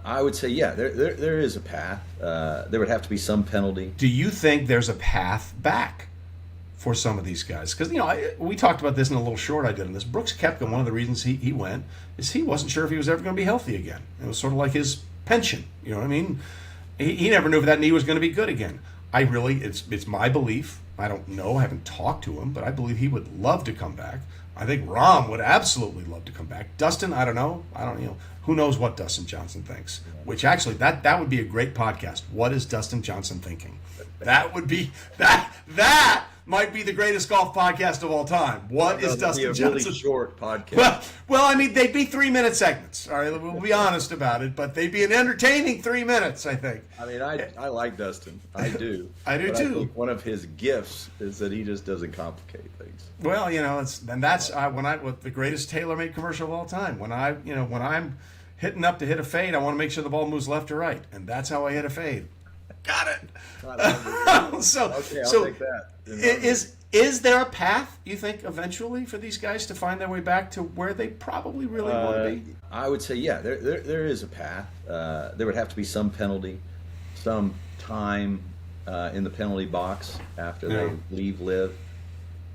I would say, yeah, there is a path. There would have to be some penalty. Do you think there's a path back for some of these guys? Because, we talked about this in a little short I did on this. Brooks Koepka, one of the reasons he went is he wasn't sure if he was ever going to be healthy again. It was sort of like his pension. You know what I mean? He never knew if that knee was going to be good again. It's my belief. I don't know. I haven't talked to him, but I believe he would love to come back. I think Rahm would absolutely love to come back. Dustin, I don't know. Who knows what Dustin Johnson thinks? Which actually, that would be a great podcast. What is Dustin Johnson thinking? That would be that might be the greatest golf podcast of all time. What is Dustin Johnson? Really short podcast. Well, I mean, they'd be 3-minute segments. All right, we'll be honest about it, but they'd be an entertaining 3 minutes, I think. I mean, I like Dustin. I do. I do but too. I think one of his gifts is that he just doesn't complicate things. Well, that's the greatest TaylorMade commercial of all time. When I'm hitting up to hit a fade, I want to make sure the ball moves left or right, and that's how I hit a fade. Got it. Okay, I'll take that. Is there a path, you think, eventually for these guys to find their way back to where they probably really want to be? I would say, yeah, there is a path. There would have to be some penalty, some time in the penalty box after they leave LIV.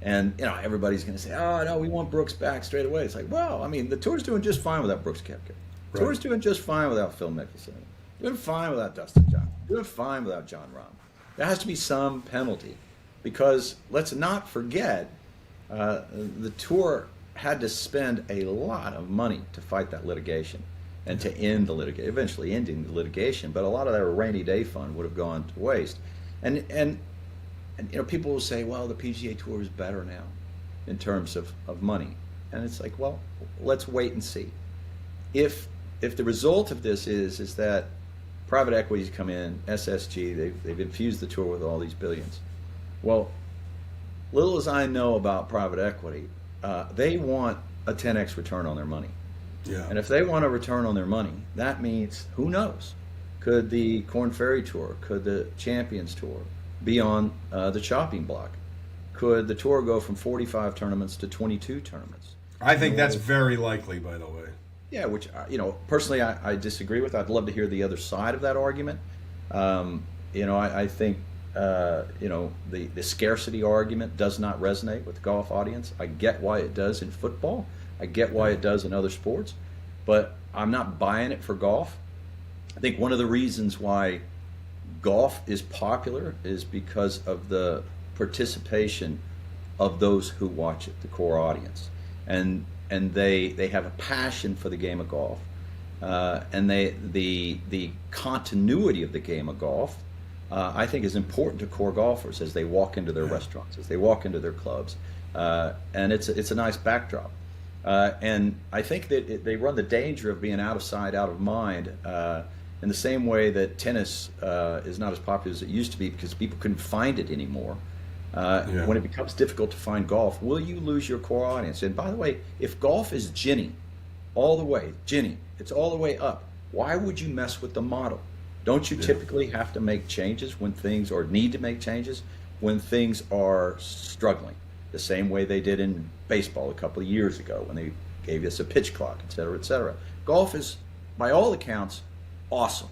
And, everybody's going to say, oh, no, we want Brooks back straight away. It's like, well, I mean, the Tour's doing just fine without Brooks Koepka. The Tour's doing just fine without Phil Mickelson. Doing fine without Dustin Johnson. Doing fine without Jon Rahm. There has to be some penalty because let's not forget the Tour had to spend a lot of money to fight that litigation and to end the litigation, eventually ending the litigation. But a lot of their rainy day fund would have gone to waste. And people will say, well, the PGA Tour is better now in terms of money. And it's like, well, let's wait and see. If the result of this is that private equities come in, SSG, they've infused the Tour with all these billions. Well, little as I know about private equity, they want a 10x return on their money. Yeah. And if they want a return on their money, that means, who knows? Could the Korn Ferry Tour, could the Champions Tour be on the chopping block? Could the Tour go from 45 tournaments to 22 tournaments? I think that's very likely, by the way. Yeah, which, personally I disagree with. I'd love to hear the other side of that argument. I think, the scarcity argument does not resonate with the golf audience. I get why it does in football. I get why it does in other sports. But I'm not buying it for golf. I think one of the reasons why golf is popular is because of the participation of those who watch it, the core audience. And they have a passion for the game of golf, and the continuity of the game of golf, I think, is important to core golfers as they walk into their restaurants, as they walk into their clubs, and it's a nice backdrop. And I think that they run the danger of being out of sight, out of mind, in the same way that tennis is not as popular as it used to be because people couldn't find it anymore. When it becomes difficult to find golf, will you lose your core audience? And by the way, if golf is Ginny, it's all the way up, why would you mess with the model? Don't you typically have to make changes when things, or need to make changes when things are struggling? The same way they did in baseball a couple of years ago when they gave us a pitch clock, et cetera, et cetera. Golf is, by all accounts, awesome.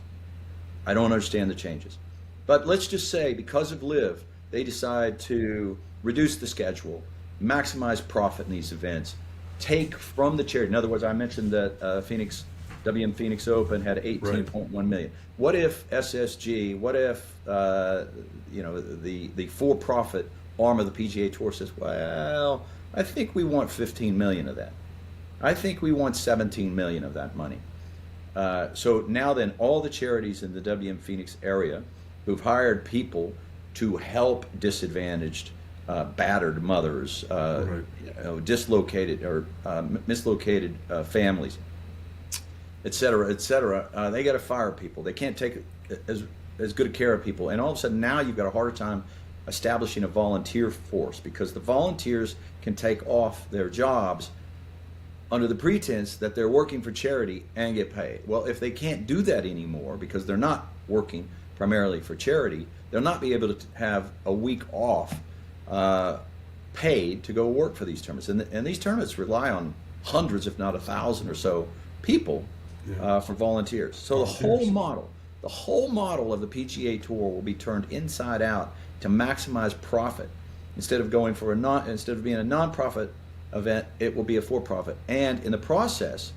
I don't understand the changes. But let's just say, because of LIV, they decide to reduce the schedule, maximize profit in these events, take from the charity. In other words, I mentioned that WM Phoenix Open had 18.1 million. What if SSG, what if the for-profit arm of the PGA Tour says, well, I think we want 15 million of that. I think we want 17 million of that money. So now then, all the charities in the WM Phoenix area who've hired people to help disadvantaged, battered mothers, dislocated or mislocated families, et cetera, they got to fire people. They can't take as good a care of people. And all of a sudden now you've got a harder time establishing a volunteer force because the volunteers can take off their jobs under the pretense that they're working for charity and get paid. Well, if they can't do that anymore because they're not working primarily for charity, they'll not be able to have a week off paid to go work for these tournaments. And these tournaments rely on hundreds, if not 1,000 or so people for volunteers. So the whole model of the PGA Tour will be turned inside out to maximize profit. Instead of being a non-profit event, it will be a for-profit, and in the process,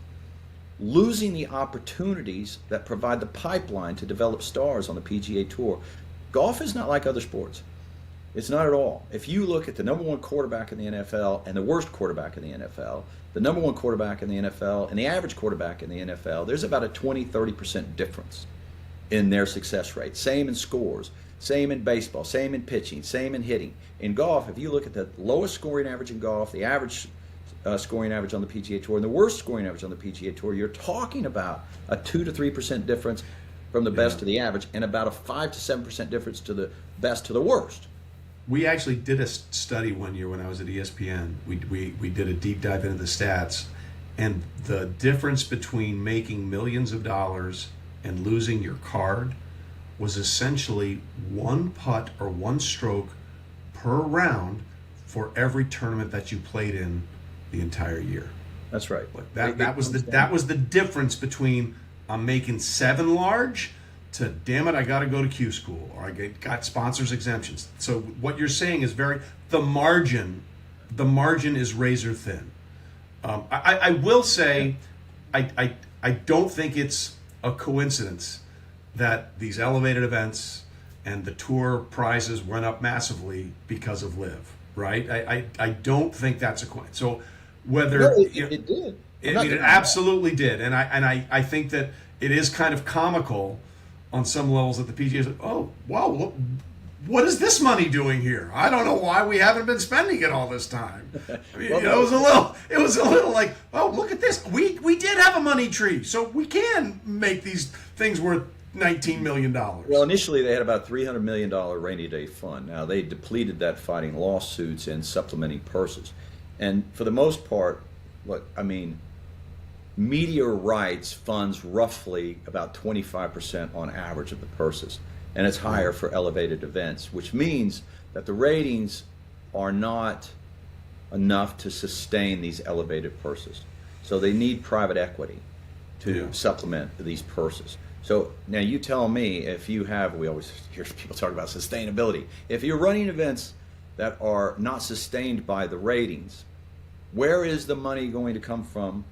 losing the opportunities that provide the pipeline to develop stars on the PGA Tour. Golf is not like other sports. It's not at all. If you look at the number one quarterback in the NFL and the worst quarterback in the NFL, the number one quarterback in the NFL and the average quarterback in the NFL, there's about a 20-30% difference in their success rate. Same in scores, same in baseball, same in pitching, same in hitting. In golf, if you look at the lowest scoring average in golf, the average scoring average on the PGA Tour, and the worst scoring average on the PGA Tour, you're talking about a 2 to 3% difference from the best to the average, and about a 5 to 7% difference to the best to the worst. We actually did a study one year when I was at ESPN. We did a deep dive into the stats, and the difference between making millions of dollars and losing your card was essentially one putt or one stroke per round for every tournament that you played in the entire year. That's right. That was the difference between I'm making 7 large to damn it, I got to go to Q school, or I got sponsors exemptions. So what you're saying is the margin is razor thin. I will say, I don't think it's a coincidence that these elevated events and the tour prizes went up massively because of LIV, right? I don't think that's a coincidence. So whether it did. It absolutely did, and I think that it is kind of comical on some levels that the PGA is like, oh wow, what is this money doing here? I don't know why we haven't been spending it all this time. I mean, it was a little like, oh, look at this. We did have a money tree, so we can make these things worth $19 million. Well, initially they had about $300 million rainy day fund. Now they depleted that fighting lawsuits and supplementing purses. And for the most part, look, I mean, media rights funds roughly about 25% on average of the purses. And it's higher for elevated events, which means that the ratings are not enough to sustain these elevated purses. So they need private equity to supplement these purses. So now you tell me, if you have, we always hear people talk about sustainability. If you're running events that are not sustained by the ratings, where is the money going to come from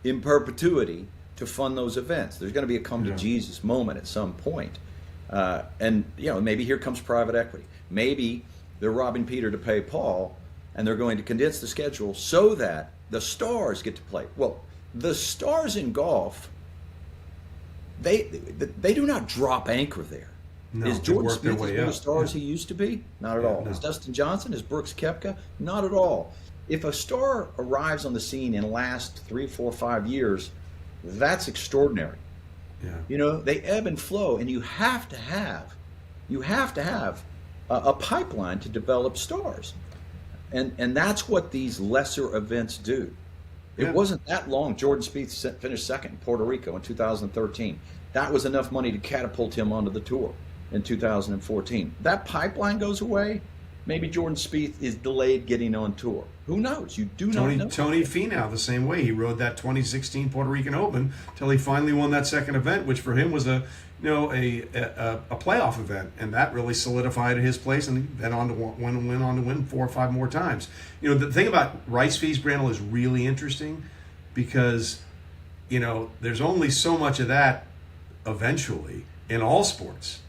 in perpetuity to fund those events? There's going to be a come to Jesus moment at some point. And maybe here comes private equity. Maybe they're robbing Peter to pay Paul, and they're going to condense the schedule so that the stars get to play. Well, the stars in golf, they do not drop anchor there. No, is Jordan Spieth as good a star as he used to be? Not at all. No. Is Dustin Johnson? Is Brooks Koepka? Not at all. If a star arrives on the scene and lasts 3, 4, 5 years, that's extraordinary. Yeah. They ebb and flow, and you have to have a pipeline to develop stars, and that's what these lesser events do. It wasn't that long. Jordan Spieth finished second in Puerto Rico in 2013. That was enough money to catapult him onto the tour in 2014. That pipeline goes away. Maybe Jordan Spieth is delayed getting on tour. Who knows? You do not know. Tony Finau the same way. He rode that 2016 Puerto Rican Open till he finally won that second event, which for him was a playoff event, and that really solidified his place. And then went on to win 4 or 5 more times. The thing about rights fees, Brandel, is really interesting because there's only so much of that eventually in all sports.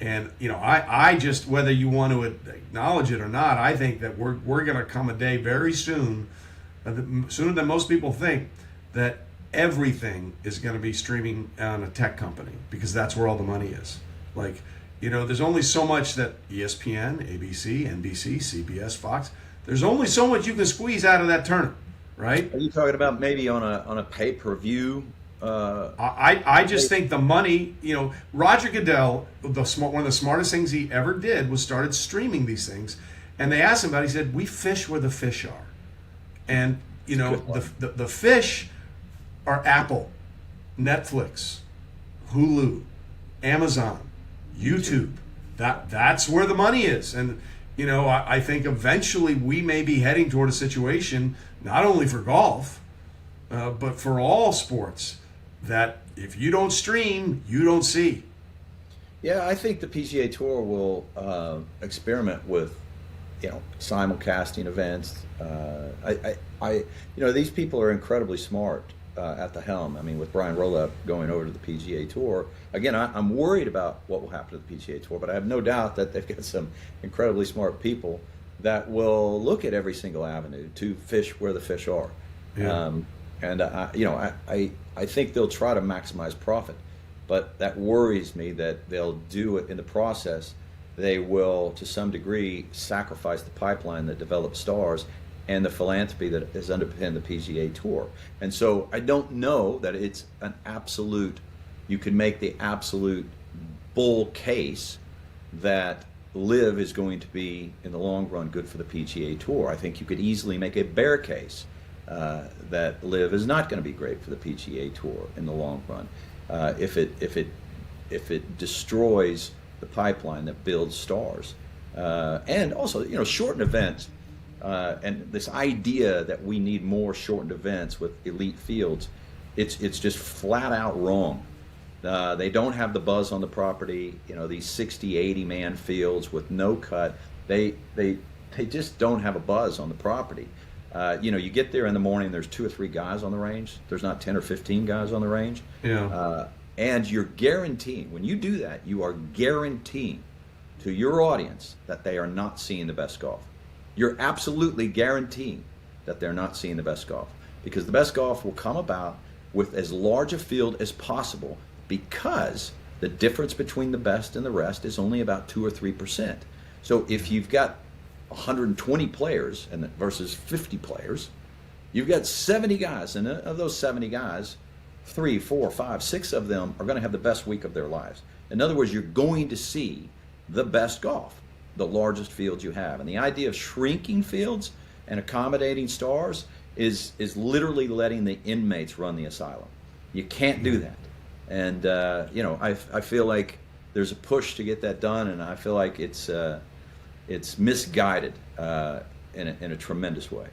And I just, whether you want to acknowledge it or not, I think that we're going to come a day very soon, sooner than most people think, that everything is going to be streaming on a tech company, because that's where all the money is. Like, there's only so much that ESPN, ABC, NBC, CBS, Fox, there's only so much you can squeeze out of that tournament, right? Are you talking about maybe on a pay-per-view? I just think the money, Roger Goodell, one of the smartest things he ever did was started streaming these things. And they asked him about it. He said, we fish where the fish are. And, the fish are Apple, Netflix, Hulu, Amazon, YouTube. That's where the money is. And, I think eventually we may be heading toward a situation, not only for golf, but for all sports, that if you don't stream, you don't see. Yeah, I think the PGA Tour will experiment with, simulcasting events. These people are incredibly smart at the helm. I mean, with Brian Roloff going over to the PGA Tour, again, I'm worried about what will happen to the PGA Tour, but I have no doubt that they've got some incredibly smart people that will look at every single avenue to fish where the fish are. Yeah. I think they'll try to maximize profit, but that worries me that they'll do it in the process. They will, to some degree, sacrifice the pipeline that develops stars and the philanthropy that has underpinned the PGA Tour. And so I don't know that it's an absolute, you can make the absolute bull case that LIV is going to be, in the long run, good for the PGA Tour. I think you could easily make a bear case that LIV is not going to be great for the PGA Tour in the long run if it destroys the pipeline that builds stars. And also, shortened events. And this idea that we need more shortened events with elite fields, it's just flat out wrong. They don't have the buzz on the property. These 60, 80 man fields with no cut, they just don't have a buzz on the property. You get there in the morning, there's 2 or 3 guys on the range. There's not 10 or 15 guys on the range. Yeah. And you're guaranteeing, when you do that, you are guaranteeing to your audience that they are not seeing the best golf. You're absolutely guaranteeing that they're not seeing the best golf, because the best golf will come about with as large a field as possible, because the difference between the best and the rest is only about 2 or 3%. So if you've got 120 players versus 50 players, you've got 70 guys, and of those 70 guys, 3, 4, 5, 6 of them are going to have the best week of their lives. In other words, you're going to see the best golf, the largest fields you have. And the idea of shrinking fields and accommodating stars is literally letting the inmates run the asylum. You can't do that. And I feel like there's a push to get that done, and I feel like it's misguided in a tremendous way.